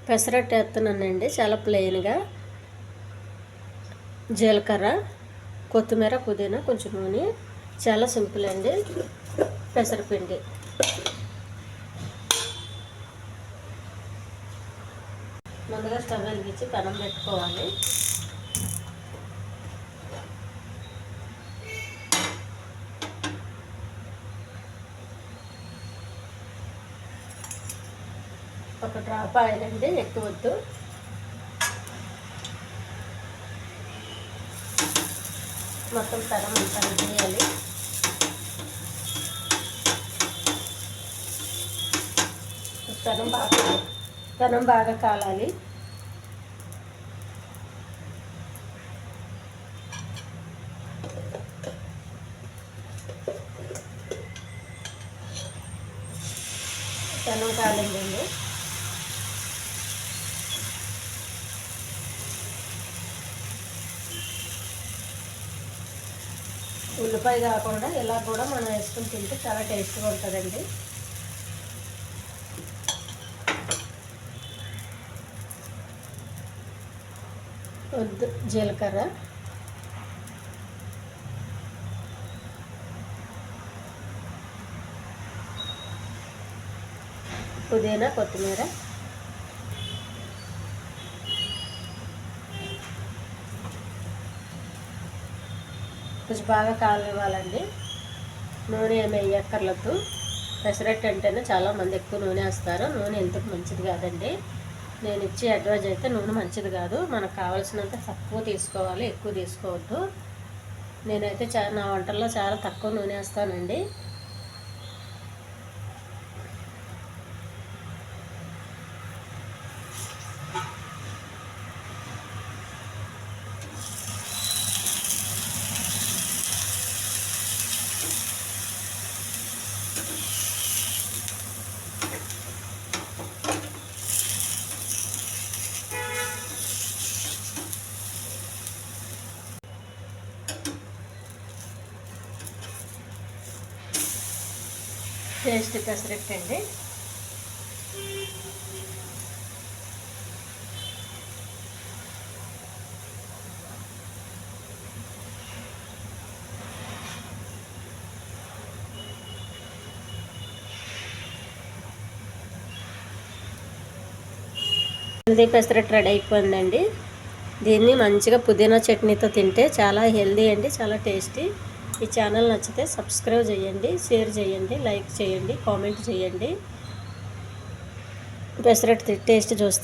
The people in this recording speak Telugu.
పెసరట్టు వేస్తున్నానండి చాలా ప్లెయిన్గా. జీలకర్ర, కొత్తిమీర, పుదీనా, కొంచెం నూనె, చాలా సింపుల్ అండి. పెసరపిండి ముందుగా స్టవ్ వెలిగించి పెనం పెట్టుకోవాలి. ఒక డ్రాప్ ఆయిల్ అండి, ఎక్కువ వద్దు. మొత్తం పెనం అంతా వేయాలి. పెనం బాగా కాలాలి. పెనం కాలిందండి. ఉల్లిపాయ కాకుండా ఇలా కూడా మనం వేసుకుని తింటే చాలా టేస్ట్గా ఉంటుందండి. జీలకర్ర, పుదీనా, కొత్తిమీర, కొంచెం బాగా కాలనివ్వాలండి. నూనె ఏమి వేయక్కర్లేదు. పెసరట్టు అంటేనే చాలామంది ఎక్కువ నూనె వేస్తారు. నూనె ఎందుకు మంచిది కాదండి. నేను ఇచ్చే అడ్వైజ్ అయితే నూనె మంచిది కాదు. మనకు కావాల్సినంత తక్కువ తీసుకోవాలి, ఎక్కువ తీసుకోవద్దు. నేనైతే నా వంటల్లో చాలా తక్కువ నూనె వేస్తానండి. టేస్ట్ పెసరట్టు అండి. హెల్దీ పెసరట్టు రెడీ అయిపోయిందండి. దీన్ని మంచిగా పుదీనా చట్నీతో తింటే చాలా హెల్దీ అండి, చాలా టేస్టీ. ఈ ఛానల్ నచ్చితే సబ్స్క్రైబ్ చేయండి, షేర్ చేయండి, లైక్ చేయండి, కామెంట్ చేయండి. పెసరట్టు టేస్ట్ చూస్తే